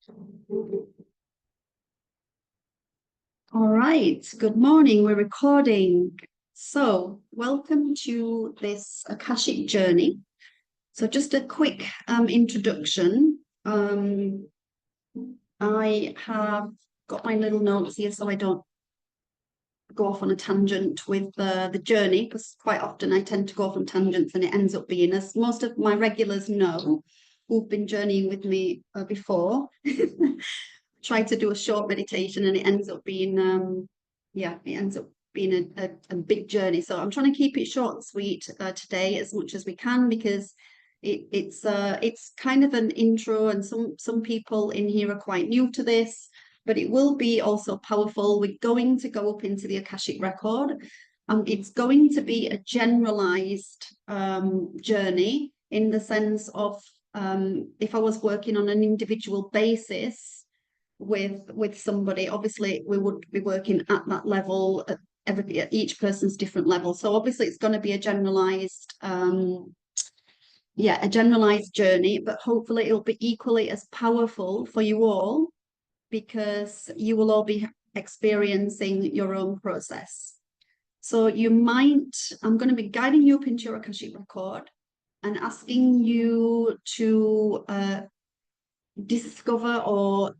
All right, good morning. We're recording. So, welcome to this Akashic journey. So, just a quick introduction. I have got my little notes here so I don't go off on a tangent with the journey, because quite often I tend to go off on tangents and it ends up being, as most of my regulars know, who've been journeying with me before. Try to do a short meditation and it ends up being a big journey. So I'm trying to keep it short and sweet today as much as we can, because it's kind of an intro, and some people in here are quite new to this, but it will be also powerful. We're going to go up into the Akashic Record, and it's going to be a generalized journey, in the sense of if I was working on an individual basis with somebody, obviously we would be working at that level, at each person's different level. So obviously it's going to be a generalized journey, but hopefully it'll be equally as powerful for you all, because you will all be experiencing your own process. So I'm going to be guiding you up into your Akashic Record and asking you to discover or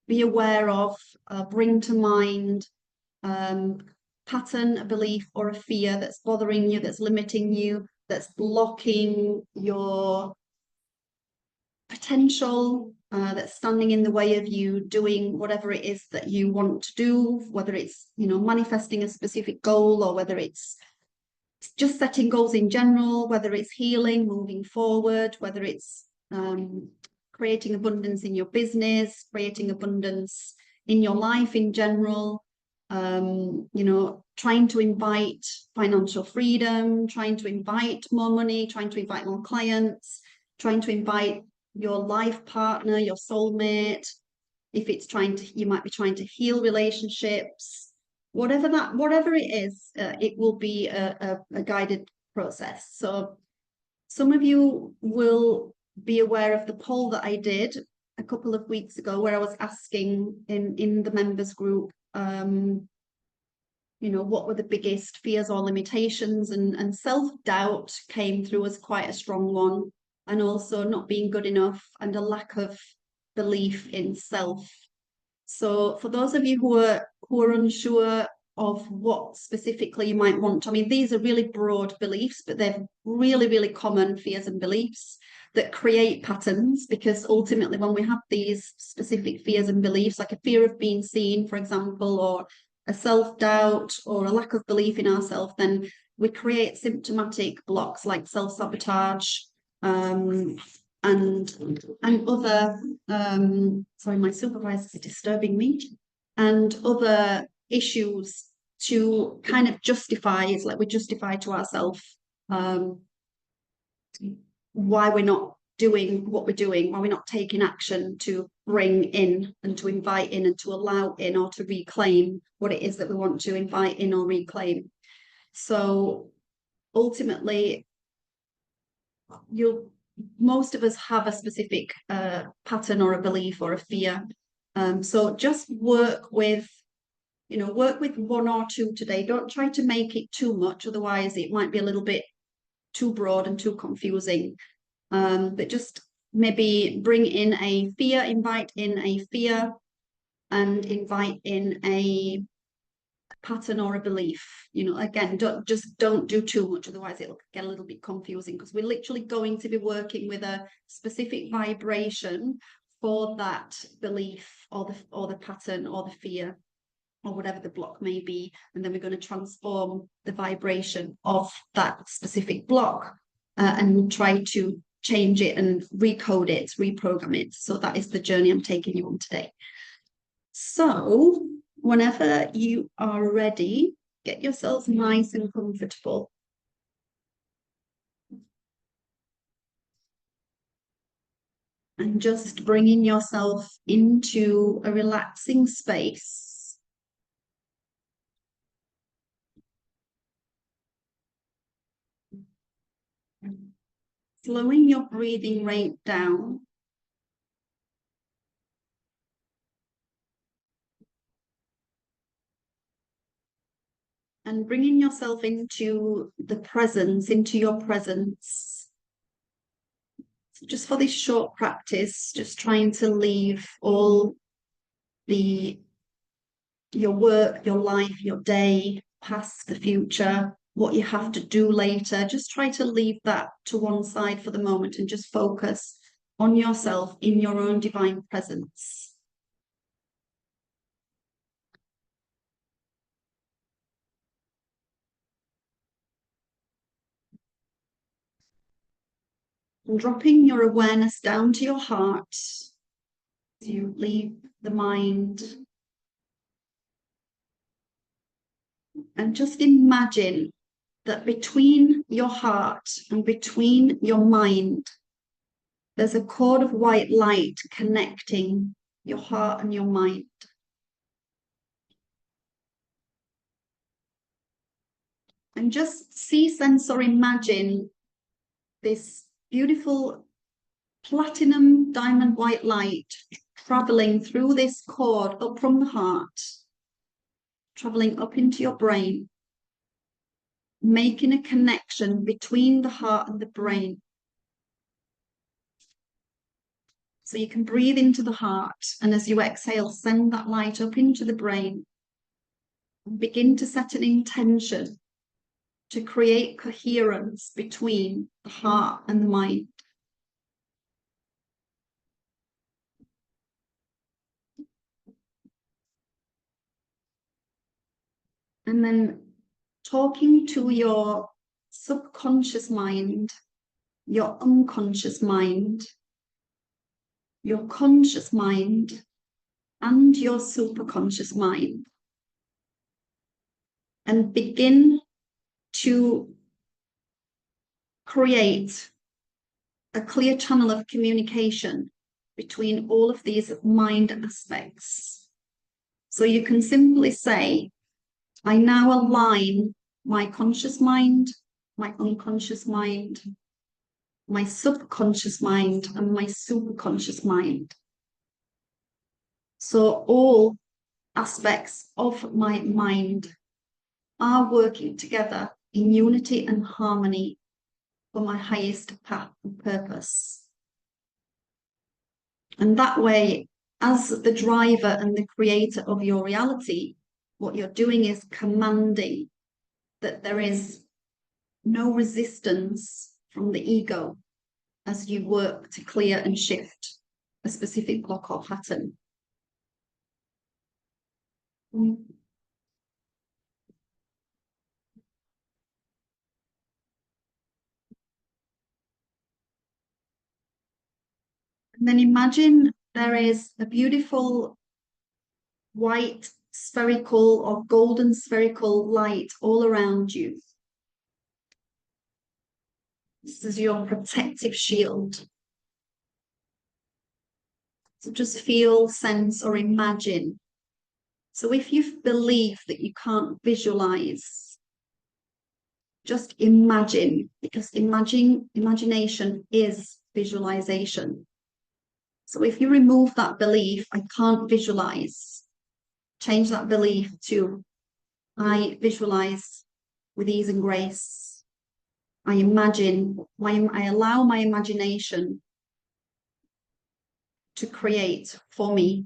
be aware of, bring to mind pattern, a belief, or a fear that's bothering you, that's limiting you, that's blocking your potential, that's standing in the way of you doing whatever it is that you want to do, whether it's, manifesting a specific goal, or whether it's just setting goals in general, whether it's healing, moving forward, whether it's creating abundance in your business, creating abundance in your life in general, trying to invite financial freedom, trying to invite more money, trying to invite more clients, trying to invite your life partner, your soulmate. If it's you might be trying to heal relationships, whatever it is, it will be a guided process. So some of you will be aware of the poll that I did a couple of weeks ago, where I was asking in the members group, what were the biggest fears or limitations, and self-doubt came through as quite a strong one, and also not being good enough, and a lack of belief in self. So for those of you who are unsure of what specifically you might want, these are really broad beliefs, but they're really, really common fears and beliefs that create patterns, because ultimately when we have these specific fears and beliefs, like a fear of being seen, for example, or a self-doubt or a lack of belief in ourselves, then we create symptomatic blocks like self-sabotage, and other sorry, my supervisor is disturbing me, and other issues, to kind of justify. It's like we justify to ourselves why we're not doing what we're doing, why we're not taking action to bring in and to invite in and to allow in, or to reclaim what it is that we want to invite in or reclaim. So ultimately, most of us have a specific pattern or a belief or a fear. So just work with one or two today. Don't try to make it too much, otherwise it might be a little bit too broad and too confusing. But just maybe bring in a fear, invite in a fear, and invite in a pattern or a belief. Again, don't do too much, otherwise it'll get a little bit confusing, because we're literally going to be working with a specific vibration for that belief, or the pattern, or the fear, or whatever the block may be, and then we're going to transform the vibration of that specific block, and try to change it and recode it, reprogram it. So that is the journey I'm taking you on today. So whenever you are ready, get yourselves nice and comfortable. And just bringing yourself into a relaxing space. Slowing your breathing rate down. and bringing yourself into the presence, into your presence. So just for this short practice, just trying to leave all your work, your life, your day, past, the future, what you have to do later. Just try to leave that to one side for the moment and just focus on yourself in your own divine presence. And dropping your awareness down to your heart as you leave the mind. And just imagine that between your heart and between your mind, there's a cord of white light connecting your heart and your mind. And just see, sense, or imagine this beautiful platinum diamond white light traveling through this cord up from the heart, traveling up into your brain, making a connection between the heart and the brain. So you can breathe into the heart, and as you exhale, send that light up into the brain and begin to set an intention to create coherence between the heart and the mind. And then talking to your subconscious mind, your unconscious mind, your conscious mind, and your superconscious mind. And begin to create a clear channel of communication between all of these mind aspects. So you can simply say, I now align my conscious mind, my unconscious mind, my subconscious mind, and my superconscious mind. So all aspects of my mind are working together in unity and harmony for my highest path and purpose. And that way, as the driver and the creator of your reality, what you're doing is commanding that there is no resistance from the ego as you work to clear and shift a specific block or pattern. And then imagine there is a beautiful white spherical or golden spherical light all around you. This is your protective shield. So just feel, sense, or imagine. So if you believe that you can't visualize, just imagine, because imagination is visualization. So if you remove that belief, I can't visualize, change that belief to I visualize with ease and grace. I imagine, I allow my imagination to create for me.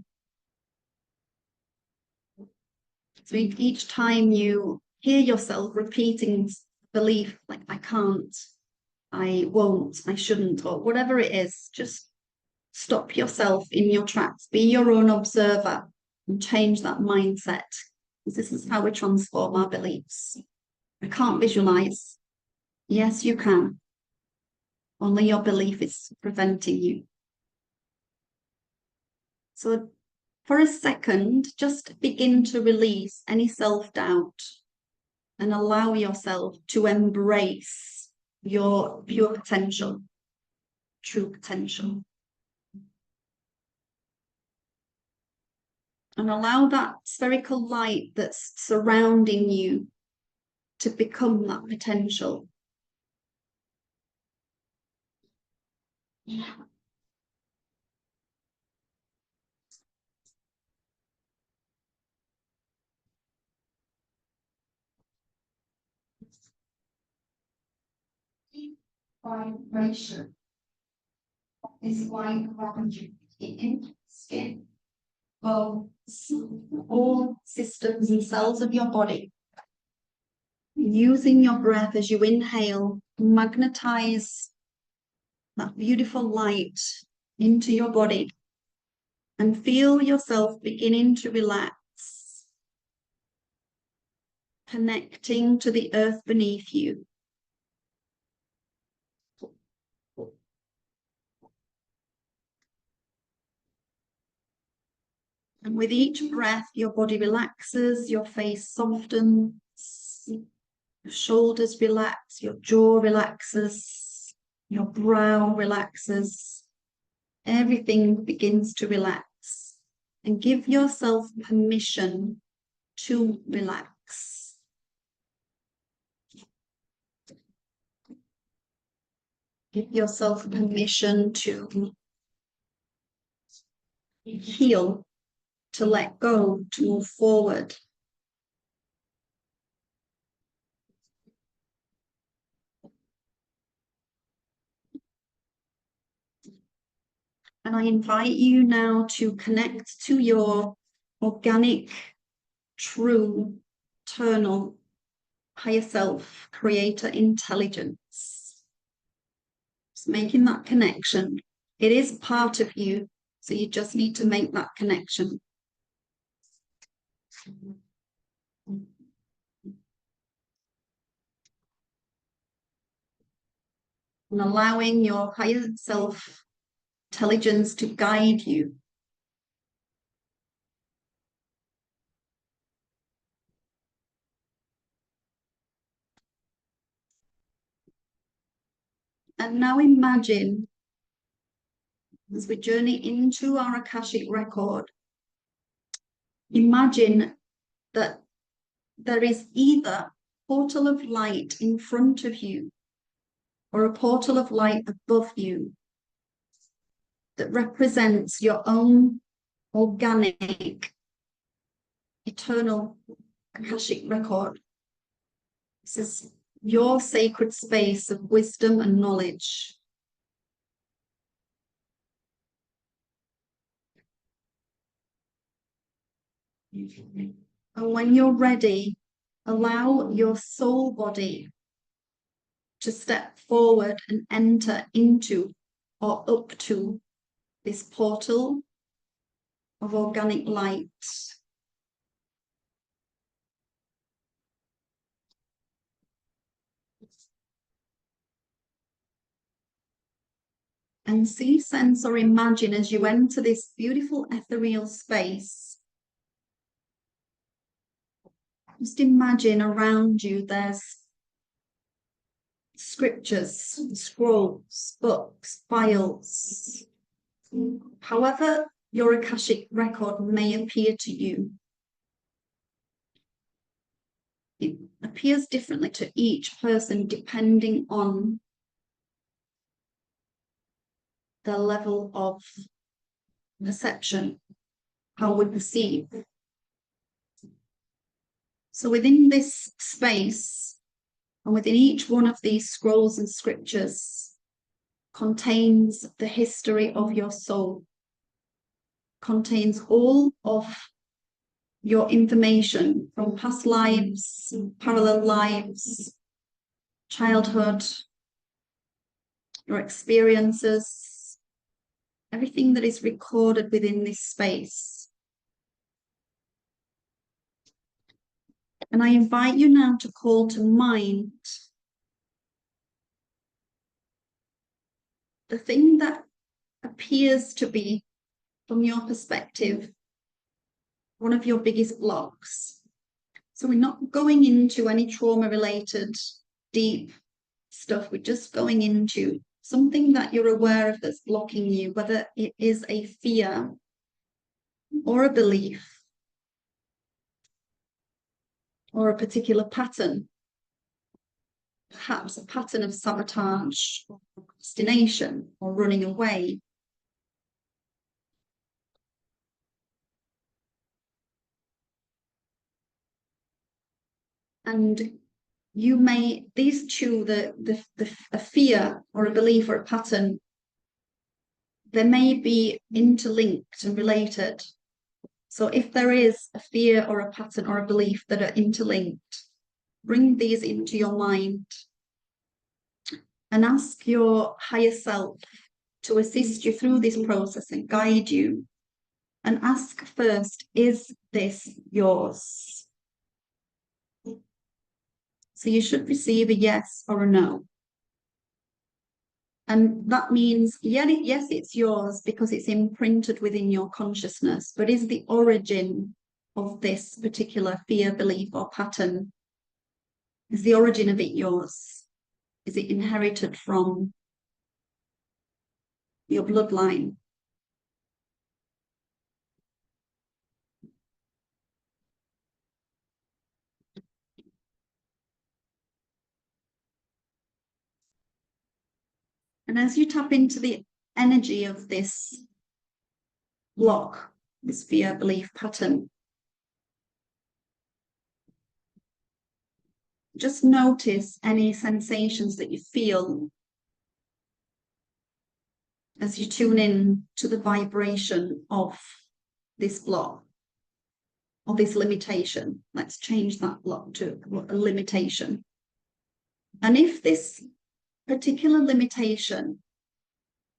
So each time you hear yourself repeating belief like I can't, I won't, I shouldn't, or whatever it is, just stop yourself in your tracks, be your own observer and change that mindset. This is how we transform our beliefs. I can't visualize. Yes, you can. Only your belief is preventing you. So for a second, just begin to release any self-doubt and allow yourself to embrace your pure potential, true potential. And allow that spherical light that's surrounding you to become that potential. vibration is like around you in skin, bones, all systems and cells of your body. Using your breath as you inhale, magnetize that beautiful light into your body and feel yourself beginning to relax, connecting to the earth beneath you. And with each breath, your body relaxes, your face softens, your shoulders relax, your jaw relaxes, your brow relaxes. Everything begins to relax. And give yourself permission to relax. Give yourself permission to heal, to let go, to move forward. And I invite you now to connect to your organic, true, eternal, higher self, creator intelligence. Just making that connection. It is part of you, so you just need to make that connection. And allowing your higher self intelligence to guide you. And now imagine, as we journey into our Akashic record, imagine that there is either a portal of light in front of you or a portal of light above you that represents your own organic, eternal Akashic record. This is your sacred space of wisdom and knowledge. And when you're ready, allow your soul body to step forward and enter into or up to this portal of organic light. And see, sense, or imagine as you enter this beautiful ethereal space. Just imagine around you there's scriptures, scrolls, books, files. However your Akashic record may appear to you, it appears differently to each person depending on the level of perception, how we perceive. So within this space, and within each one of these scrolls and scriptures, contains the history of your soul, contains all of your information from past lives, parallel lives, childhood, your experiences, everything that is recorded within this space. And I invite you now to call to mind the thing that appears to be, from your perspective, one of your biggest blocks. So we're not going into any trauma-related deep stuff. We're just going into something that you're aware of that's blocking you, whether it is a fear or a belief or a particular pattern, perhaps a pattern of sabotage, or procrastination, or running away. And these two, a fear or a belief or a pattern, they may be interlinked and related. So if there is a fear or a pattern or a belief that are interlinked, bring these into your mind and ask your higher self to assist you through this process and guide you. And ask first, is this yours? So you should receive a yes or a no. And that means, yes, it's yours because it's imprinted within your consciousness, but is the origin of this particular fear, belief, or pattern, is the origin of it yours? Is it inherited from your bloodline? And as you tap into the energy of this block, this fear, belief, pattern, just notice any sensations that you feel as you tune in to the vibration of this block or this limitation. Let's change that block to a limitation. And if this particular limitation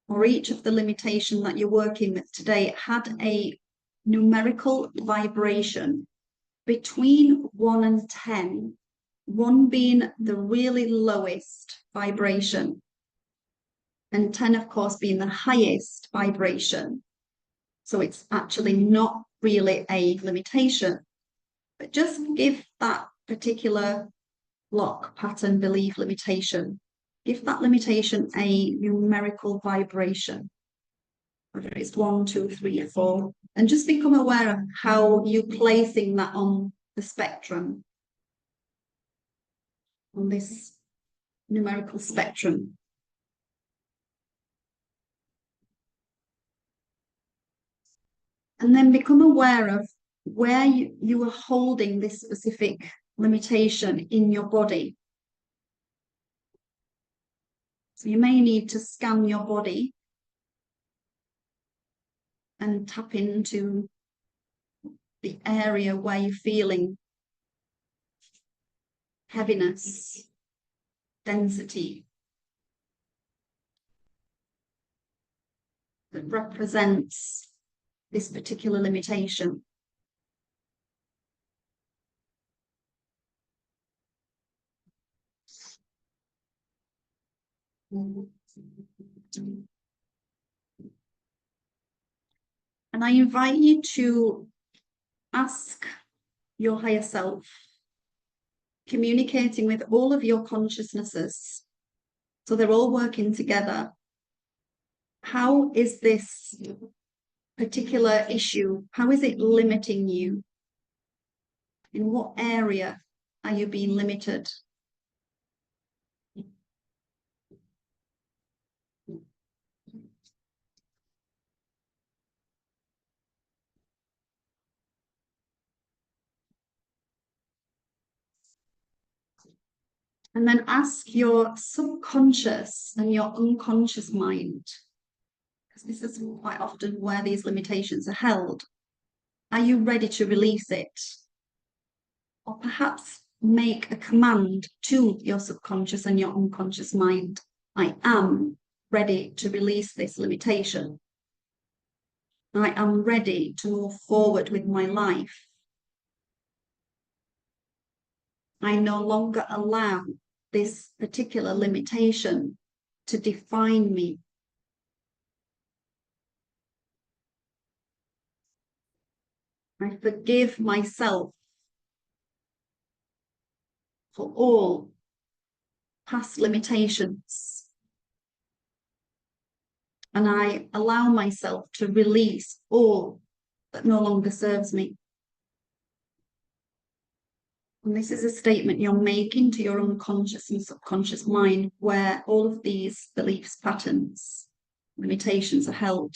or each of the limitation that you're working with today had a numerical vibration between 1 and 10, 1 being the really lowest vibration, and 10, of course, being the highest vibration. So it's actually not really a limitation, but just give that particular block, pattern, belief, limitation, give that limitation a numerical vibration, whether it's 1, 2, 3, 4, and just become aware of how you're placing that on the spectrum, on this numerical spectrum. And then become aware of where you are holding this specific limitation in your body. So you may need to scan your body and tap into the area where you're feeling heaviness, density, that represents this particular limitation. And I invite you to ask your higher self, communicating with all of your consciousnesses, so they're all working together. How is this particular issue, how is it limiting you? In what area are you being limited? And then ask your subconscious and your unconscious mind, because this is quite often where these limitations are held. Are you ready to release it? Or perhaps make a command to your subconscious and your unconscious mind. I am ready to release this limitation. I am ready to move forward with my life. I no longer allow this particular limitation to define me. I forgive myself for all past limitations. And I allow myself to release all that no longer serves me. And this is a statement you're making to your unconscious and subconscious mind, where all of these beliefs, patterns, limitations are held.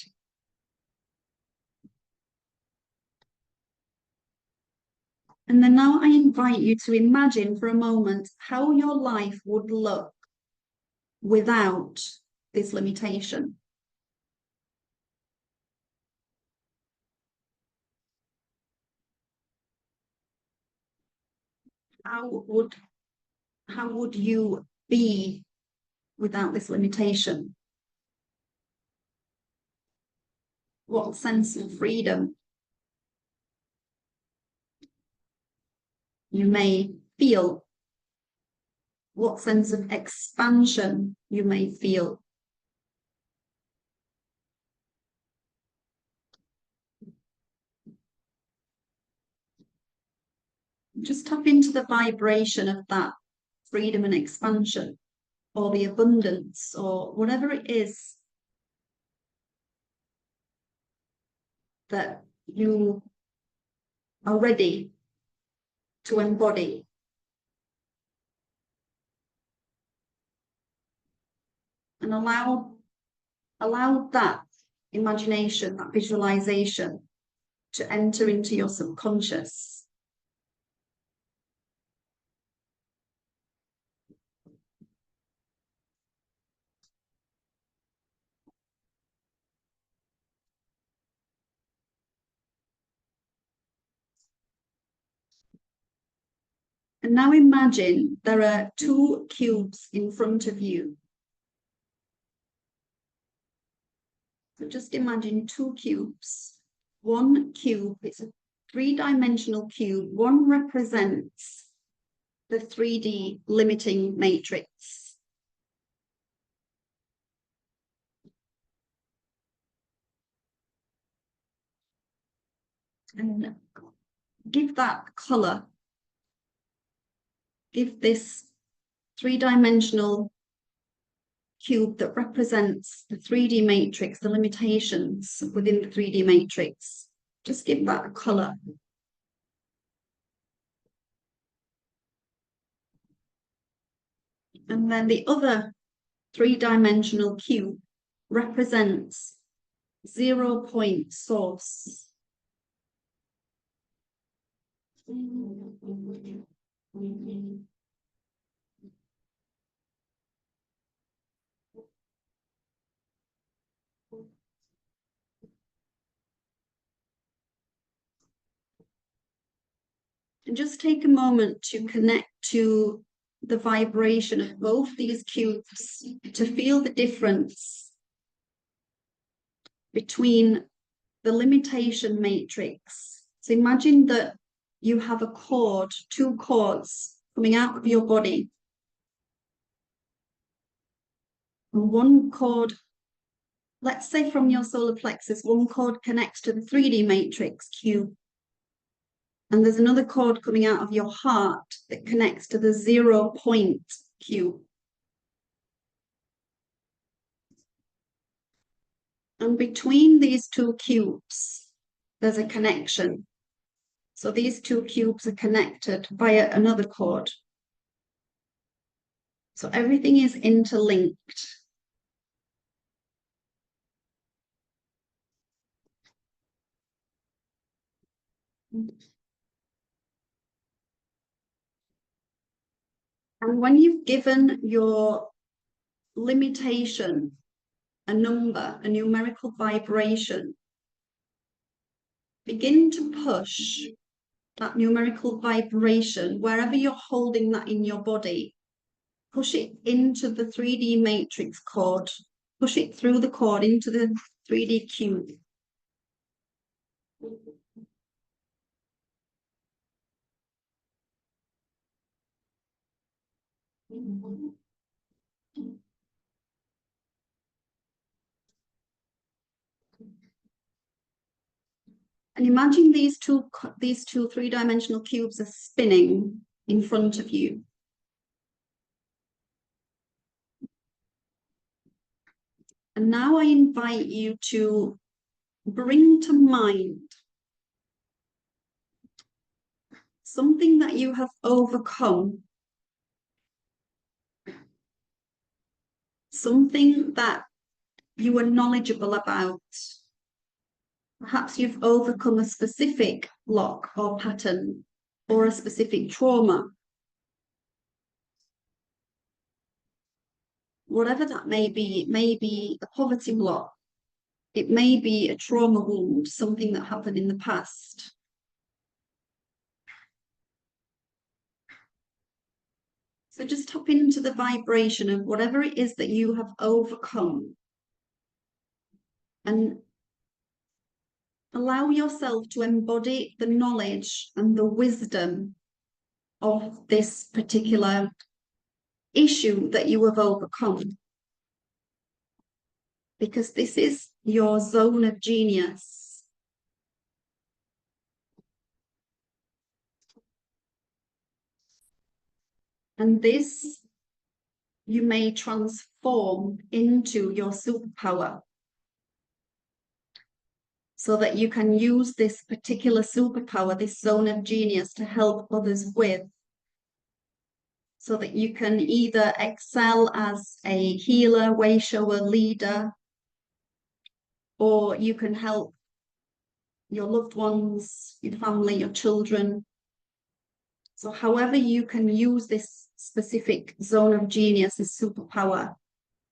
And then now I invite you to imagine for a moment how your life would look without this limitation. How would you be without this limitation? What sense of freedom you may feel? What sense of expansion you may feel? Just tap into the vibration of that freedom and expansion, or the abundance, or whatever it is that you are ready to embody. And allow that imagination, that visualization to enter into your subconscious. And now imagine there are two cubes in front of you. So just imagine two cubes. One cube is a three-dimensional cube. One represents the 3D limiting matrix. And give that color. Give this three-dimensional cube that represents the 3D matrix, the limitations within the 3D matrix. Just give that a color. And then the other three-dimensional cube represents 0-point source. And just take a moment to connect to the vibration of both these cubes, to feel the difference between the limitation matrix. So imagine that you have a cord, two cords coming out of your body. And one cord, let's say from your solar plexus, one cord connects to the 3D matrix cube. And there's another cord coming out of your heart that connects to the 0-point cube. And between these two cubes, there's a connection. So these two cubes are connected via another cord. So everything is interlinked. And when you've given your limitation a number, a numerical vibration, begin to push that numerical vibration wherever you're holding that in your body. Push it into the 3D matrix cord. Push it through the cord into the 3D cube. And imagine these two three-dimensional cubes are spinning in front of you. And now I invite you to bring to mind something that you have overcome, something that you are knowledgeable about. Perhaps you've overcome a specific block or pattern, or a specific trauma. Whatever that may be, it may be a poverty block. It may be a trauma wound, something that happened in the past. So just tap into the vibration of whatever it is that you have overcome and allow yourself to embody the knowledge and the wisdom of this particular issue that you have overcome. Because this is your zone of genius. And this you may transform into your superpower so that you can use this particular superpower, this zone of genius, to help others with, so that you can either excel as a healer, way shower, leader, or you can help your loved ones, your family, your children. So however you can use this specific zone of genius, this superpower,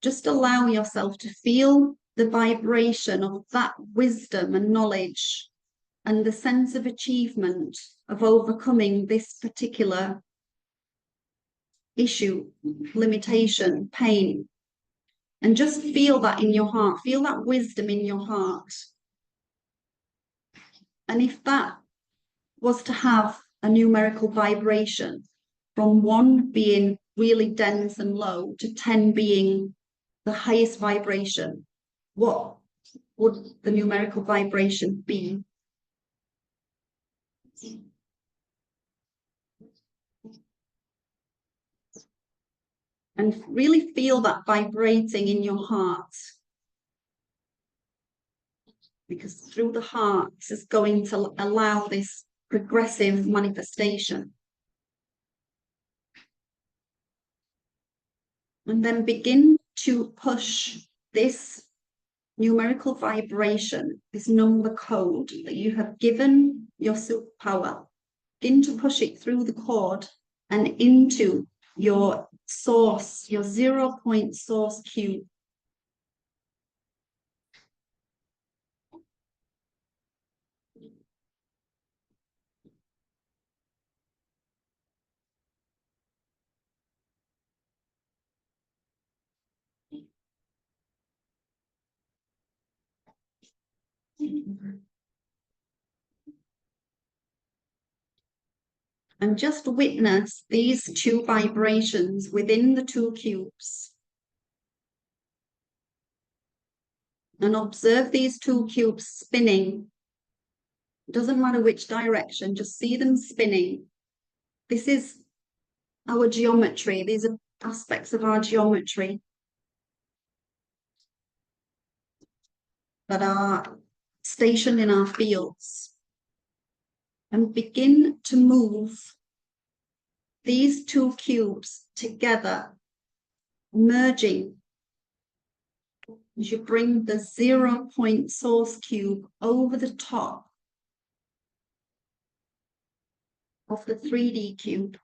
just allow yourself to feel the vibration of that wisdom and knowledge and the sense of achievement of overcoming this particular issue, limitation, pain. And just feel that in your heart, feel that wisdom in your heart. And if that was to have a numerical vibration, from 1 being really dense and low to 10 being the highest vibration, what would the numerical vibration be? And really feel that vibrating in your heart. Because through the heart, this is going to allow this progressive manifestation. And then begin to push this numerical vibration, this number code that you have given your superpower, begin to push it through the cord and into your source, your 0-point source cube. And just witness these 2 vibrations within the 2 cubes. And observe these 2 cubes spinning. It doesn't matter which direction, just see them spinning. This is our geometry. These are aspects of our geometry that are stationed in our fields. And begin to move these 2 cubes together, merging. As you bring the 0-point source cube over the top of the 3D cube.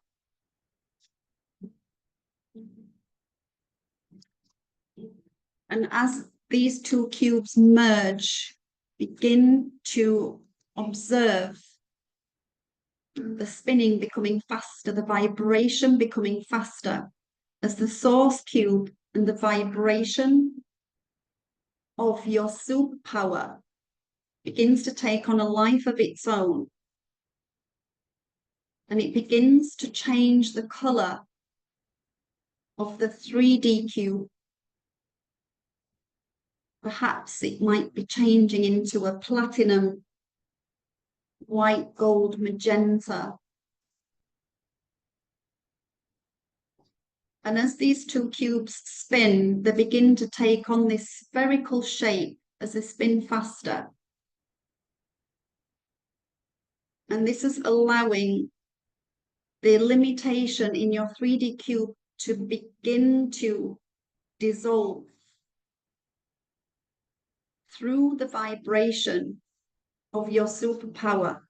And as these 2 cubes merge, begin to observe the spinning becoming faster, the vibration becoming faster, as the source cube and the vibration of your superpower begins to take on a life of its own. And it begins to change the color of the 3D cube. Perhaps it might be changing into a platinum, white, gold, magenta. And as these 2 cubes spin, they begin to take on this spherical shape as they spin faster. And this is allowing the limitation in your 3D cube to begin to dissolve through the vibration of your superpower.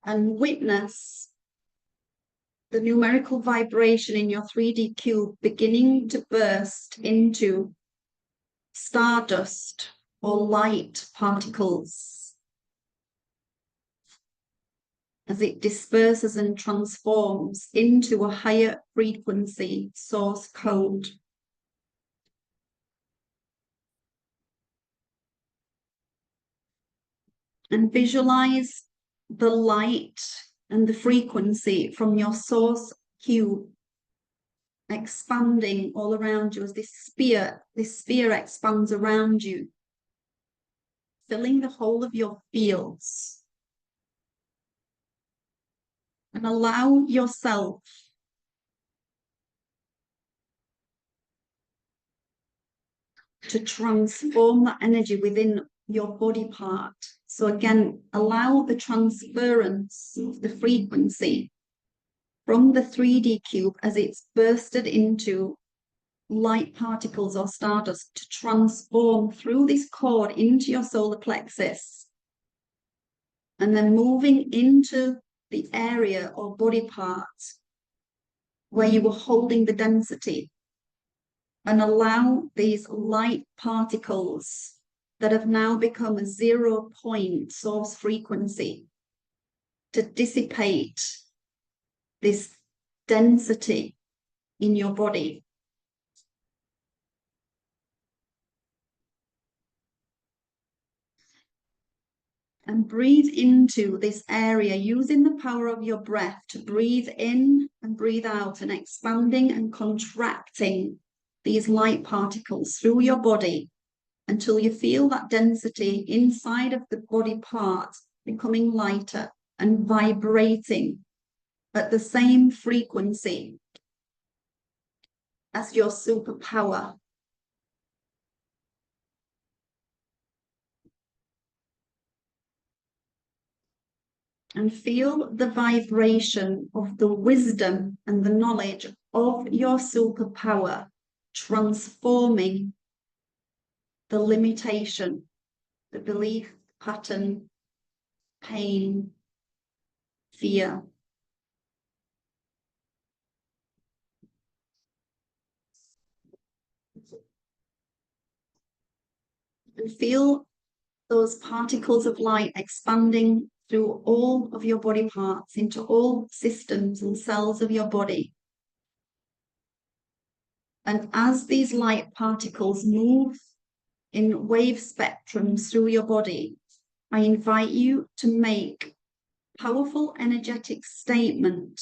and witness the numerical vibration in your 3D cube beginning to burst into stardust or light particles as it disperses and transforms into a higher frequency source code. And visualize the light and the frequency from your source cube expanding all around you as this sphere expands around you, filling the whole of your fields. And allow yourself to transform that energy within your body part. So again, allow the transference of the frequency from the 3D cube as it's bursted into light particles or stardust to transform through this cord into your solar plexus, and then moving into the area or body part where you were holding the density, and allow these light particles that have now become a 0 point source frequency to dissipate this density in your body. And breathe into this area using the power of your breath to breathe in and breathe out, and expanding and contracting these light particles through your body until you feel that density inside of the body part becoming lighter and vibrating at the same frequency as your superpower. And feel the vibration of the wisdom and the knowledge of your superpower transforming the limitation, the belief pattern, pain, fear. And feel those particles of light expanding through all of your body parts into all systems and cells of your body. And as these light particles move in wave spectrums through your body, I invite you to make powerful energetic statement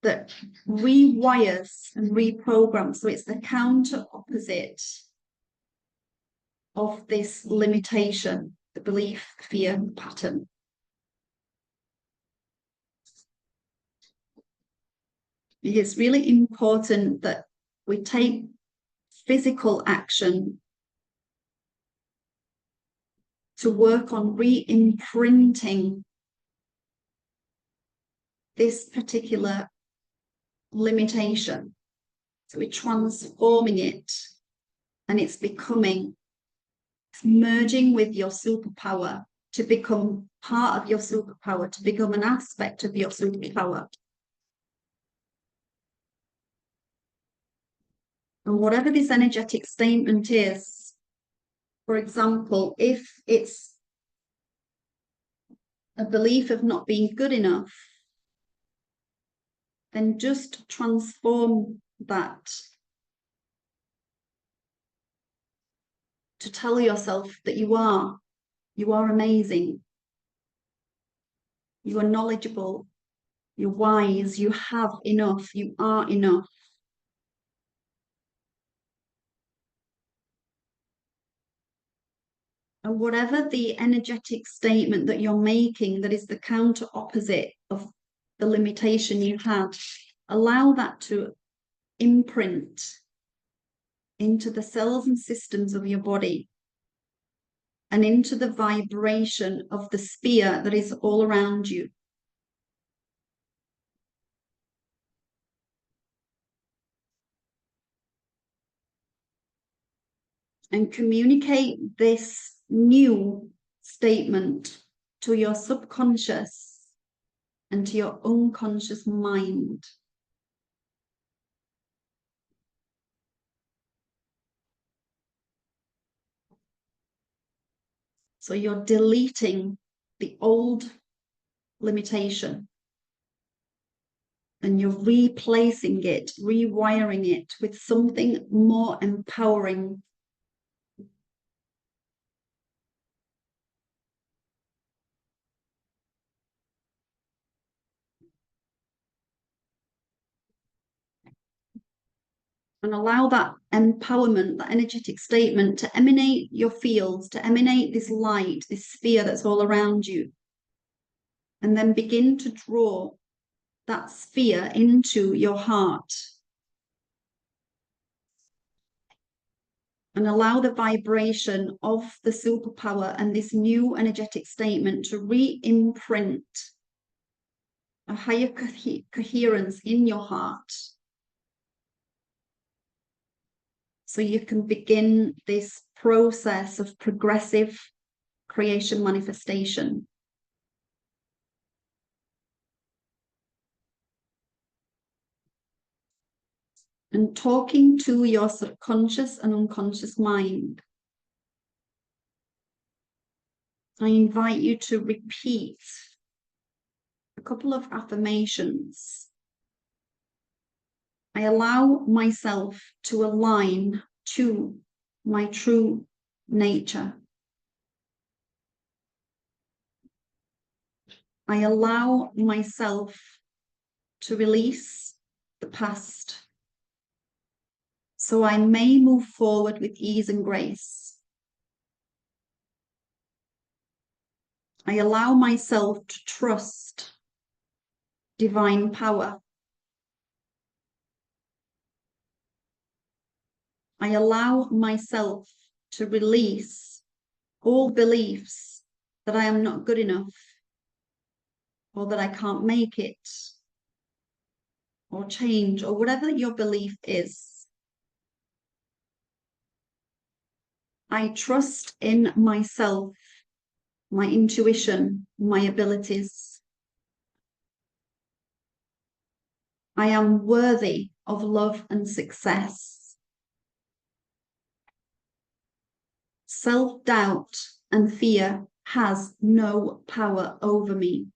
that rewires and reprograms. So it's the counter opposite of this limitation, the belief, fear pattern. It's really important that we take physical action to work on re-imprinting this particular limitation. So we're transforming it, and it's becoming, it's merging with your superpower to become part of your superpower, to become an aspect of your superpower. And whatever this energetic statement is, for example, if it's a belief of not being good enough, then just transform that to tell yourself that you are amazing, you are knowledgeable, you're wise, you have enough, you are enough. And whatever the energetic statement that you're making that is the counter opposite of the limitation you had, allow that to imprint into the cells and systems of your body and into the vibration of the sphere that is all around you. And communicate this new statement to your subconscious and to your unconscious mind. So you're deleting the old limitation and you're replacing it, rewiring it with something more empowering. And allow that empowerment, that energetic statement to emanate your fields, to emanate this light, this sphere that's all around you. And then begin to draw that sphere into your heart. And allow the vibration of the superpower and this new energetic statement to re-imprint a higher coherence in your heart. So you can begin this process of progressive creation manifestation. And talking to your subconscious and unconscious mind, I invite you to repeat a couple of affirmations. I allow myself to align to my true nature. I allow myself to release the past so I may move forward with ease and grace. I allow myself to trust divine power. I allow myself to release all beliefs that I am not good enough, or that I can't make it, or change, or whatever your belief is. I trust in myself, my intuition, my abilities. I am worthy of love and success. Self-doubt and fear has no power over me.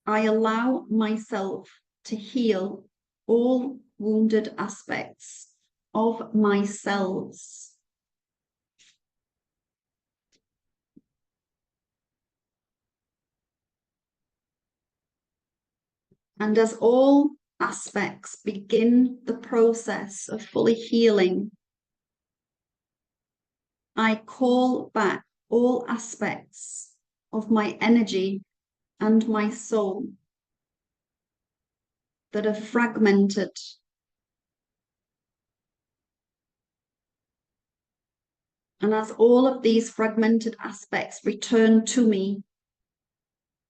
I allow myself to heal all wounded aspects of myself. And as all aspects begin the process of fully healing, I call back all aspects of my energy and my soul that are fragmented. And as all of these fragmented aspects return to me,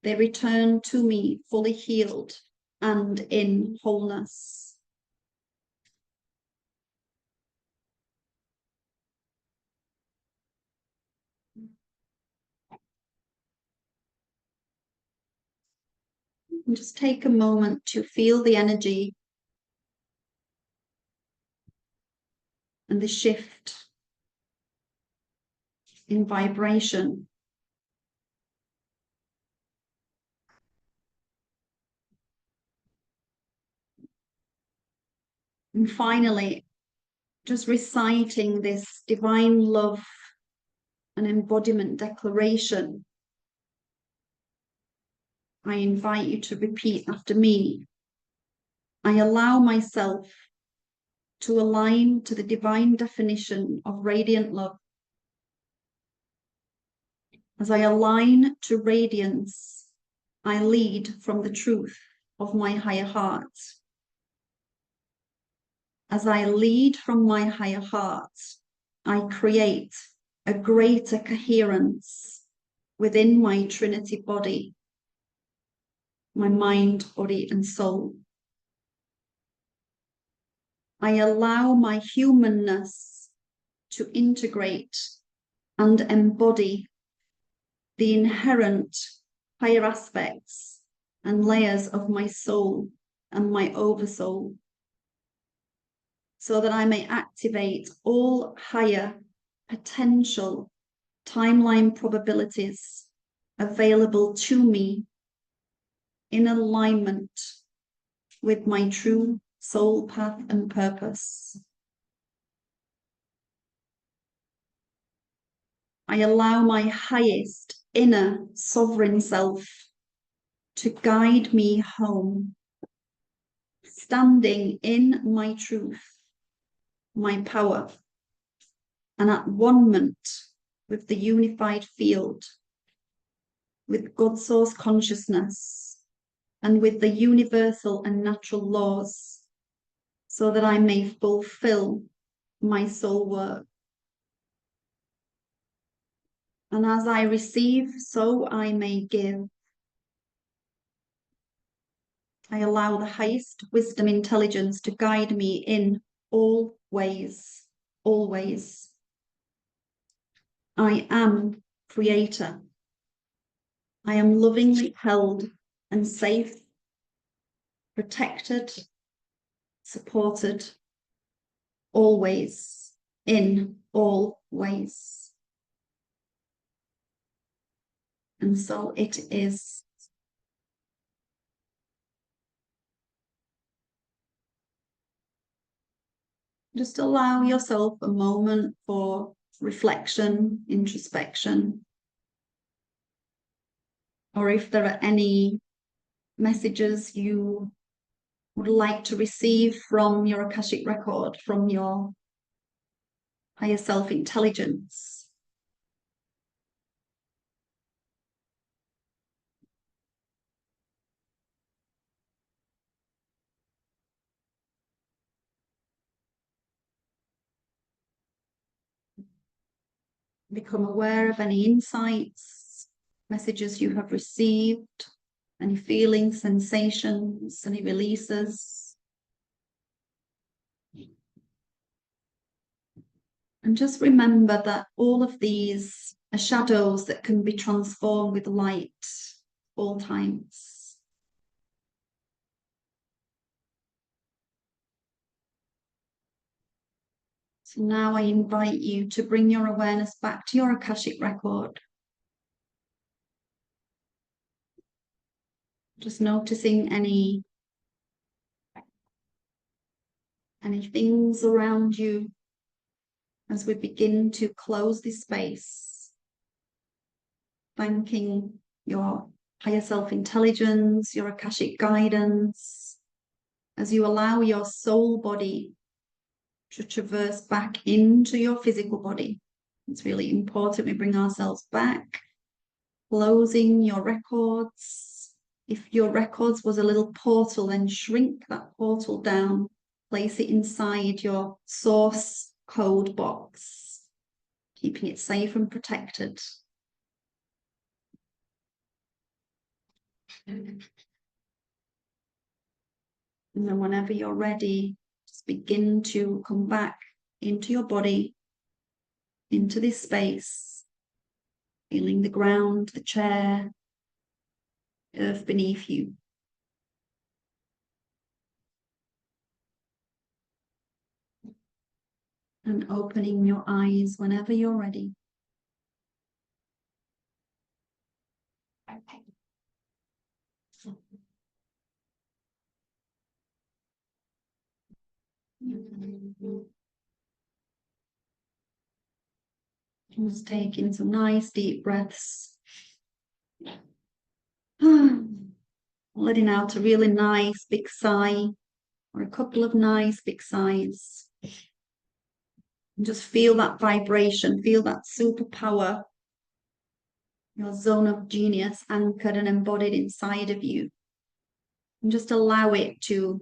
they return to me fully healed and in wholeness. And just take a moment to feel the energy and the shift in vibration. And finally, just reciting this divine love and embodiment declaration, I invite you to repeat after me. I allow myself to align to the divine definition of radiant love. As I align to radiance, I lead from the truth of my higher heart. As I lead from my higher heart, I create a greater coherence within my Trinity body, my mind, body, and soul. I allow my humanness to integrate and embody the inherent higher aspects and layers of my soul and my oversoul, so that I may activate all higher potential timeline probabilities available to me in alignment with my true soul path and purpose. I allow my highest inner sovereign self to guide me home, standing in my truth, my power, and at one-ment with the unified field, with God source consciousness, and with the universal and natural laws, so that I may fulfill my soul work. And as I receive, so I may give. I allow the highest wisdom intelligence to guide me in all ways, always. I am creator. I am lovingly held and safe, protected, supported, always, in all ways. And so it is. Just allow yourself a moment for reflection, introspection, or if there are any messages you would like to receive from your Akashic record, from your higher self intelligence. Become aware of any insights, messages you have received, any feelings, sensations, any releases. And just remember that all of these are shadows that can be transformed with light all times. So now I invite you to bring your awareness back to your Akashic record. Just noticing any things around you as we begin to close this space. Thanking your higher self intelligence, your Akashic guidance, as you allow your soul body to traverse back into your physical body. It's really important we bring ourselves back, closing your records. If your records was a little portal, then shrink that portal down, place it inside your source code box, keeping it safe and protected. And then whenever you're ready, just begin to come back into your body, into this space, feeling the ground, the chair, earth beneath you. And opening your eyes whenever you're ready. Just taking some nice deep breaths. Letting out a really nice big sigh, or a couple of nice big sighs. And just feel that vibration, feel that superpower, your zone of genius anchored and embodied inside of you. And just allow it to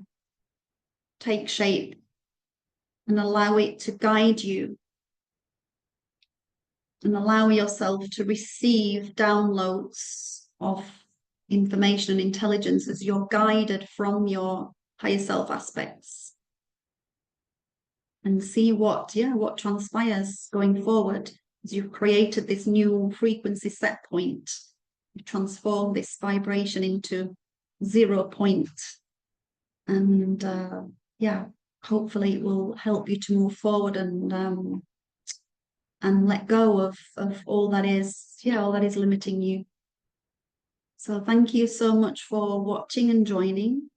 take shape and allow it to guide you. And allow yourself to receive downloads of information and intelligence as you're guided from your higher self aspects. and see what transpires going forward. As you've created this new frequency set point, you transform this vibration into 0 point, and hopefully it will help you to move forward and let go of all that is limiting you. So thank you so much for watching and joining.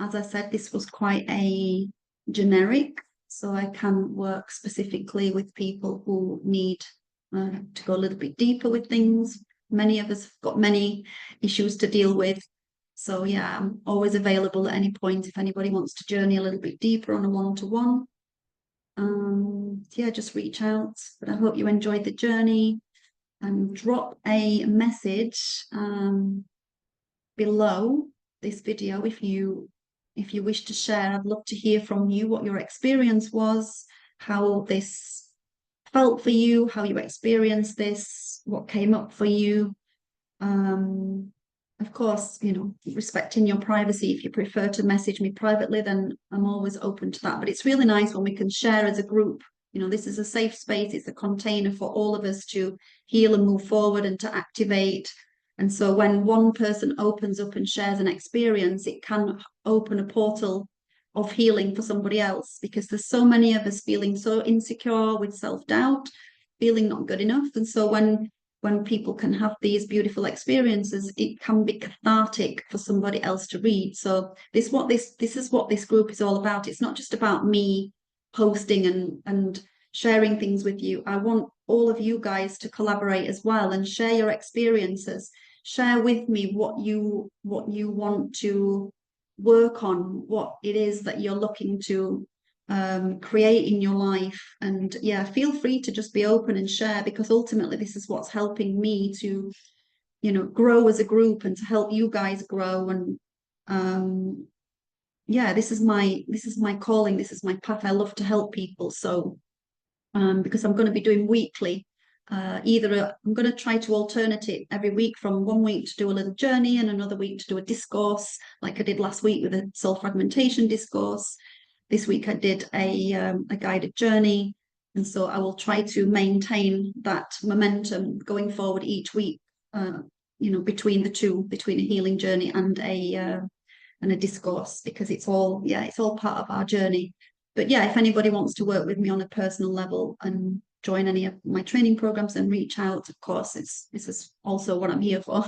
As I said, this was quite a generic, so I can work specifically with people who need to go a little bit deeper with things. Many of us have got many issues to deal with. So yeah, I'm always available at any point if anybody wants to journey a little bit deeper on a one-to-one. Just reach out. But I hope you enjoyed the journey, and drop a message below this video if you wish to share. I'd love to hear from you what your experience was, how this felt for you, how you experienced this, what came up for you. Of course, respecting your privacy. If you prefer to message me privately, then I'm always open to that. But it's really nice when we can share as a group. This is a safe space. It's a container for all of us to heal and move forward and to activate. And so when one person opens up and shares an experience, it can open a portal of healing for somebody else, because there's so many of us feeling so insecure, with self-doubt, feeling not good enough. And so when people can have these beautiful experiences, it can be cathartic for somebody else to read. So this is what this group is all about. It's not just about me posting and sharing things with you. I want all of you guys to collaborate as well and share your experiences. Share with me what you want to work on, what it is that you're looking to create in your life. And feel free to just be open and share, because ultimately this is what's helping me to grow as a group and to help you guys grow. And this is my calling, this is my path. I love to help people. So because I'm going to be doing weekly, I'm going to try to alternate it every week, from one week to do a little journey and another week to do a discourse, like I did last week with a soul fragmentation discourse. This week I did a guided journey. And so I will try to maintain that momentum going forward each week, between the two, between a healing journey and a discourse, because it's all part of our journey. But if anybody wants to work with me on a personal level and join any of my training programs, and reach out. Of course, this is also what I'm here for.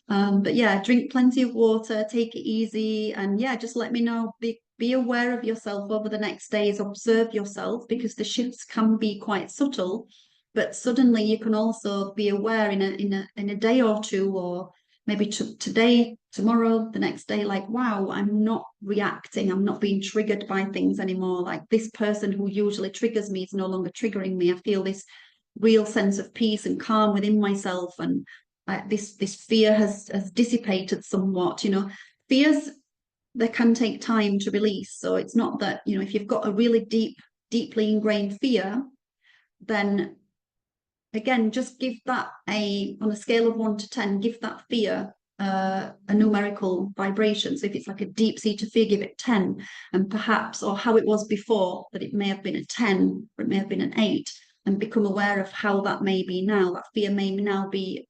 But drink plenty of water, take it easy, and just let me know. Be aware of yourself over the next days. Observe yourself, because the shifts can be quite subtle, but suddenly you can also be aware in a day or two, or maybe today, tomorrow, the next day, like, wow, I'm not reacting. I'm not being triggered by things anymore. Like, this person who usually triggers me is no longer triggering me. I feel this real sense of peace and calm within myself. And this fear has dissipated somewhat. Fears, they can take time to release. So it's not that, if you've got a really deeply ingrained fear, then again, just give that on a scale of 1 to 10, give that fear a numerical vibration. So if it's like a deep-seated fear, give it 10, and perhaps, or how it was before, that it may have been a 10 or it may have been an 8, and become aware of how that may be now. That fear may now be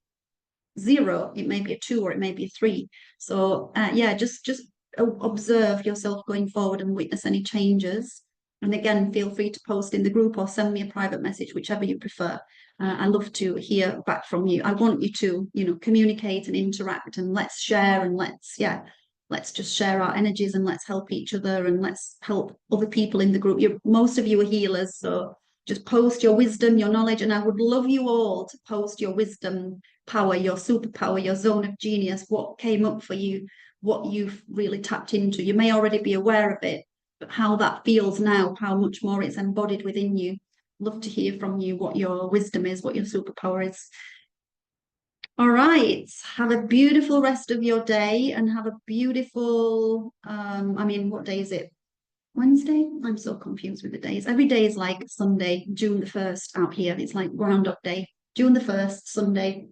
0, it may be a 2, or it may be a 3. So just observe yourself going forward and witness any changes. And again, feel free to post in the group or send me a private message, whichever you prefer. I love to hear back from you. I want you to, communicate and interact, and let's share, and let's just share our energies, and let's help each other, and let's help other people in the group. Most of you are healers, so just post your wisdom, your knowledge, and I would love you all to post your wisdom power, your superpower, your zone of genius, what came up for you, what you've really tapped into. You may already be aware of it, but how that feels now, how much more it's embodied within you. Love to hear from you what your wisdom is, what your superpower is. All right, have a beautiful rest of your day, and have a beautiful what day is it? Wednesday? I'm so confused with the days. Every day is like Sunday, June the 1st out here. It's like Groundhog Day, June the 1st, Sunday.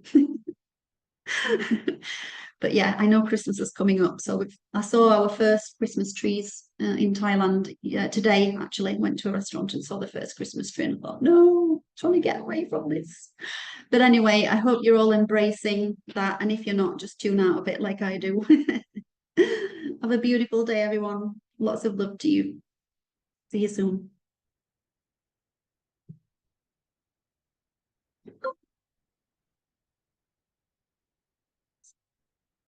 But yeah, I know Christmas is coming up. So I saw our first Christmas trees in Thailand today, actually. Went to a restaurant and saw the first Christmas tree and I thought, no, trying to get away from this. But anyway, I hope you're all embracing that. And if you're not, just tune out a bit like I do. Have a beautiful day, everyone. Lots of love to you. See you soon.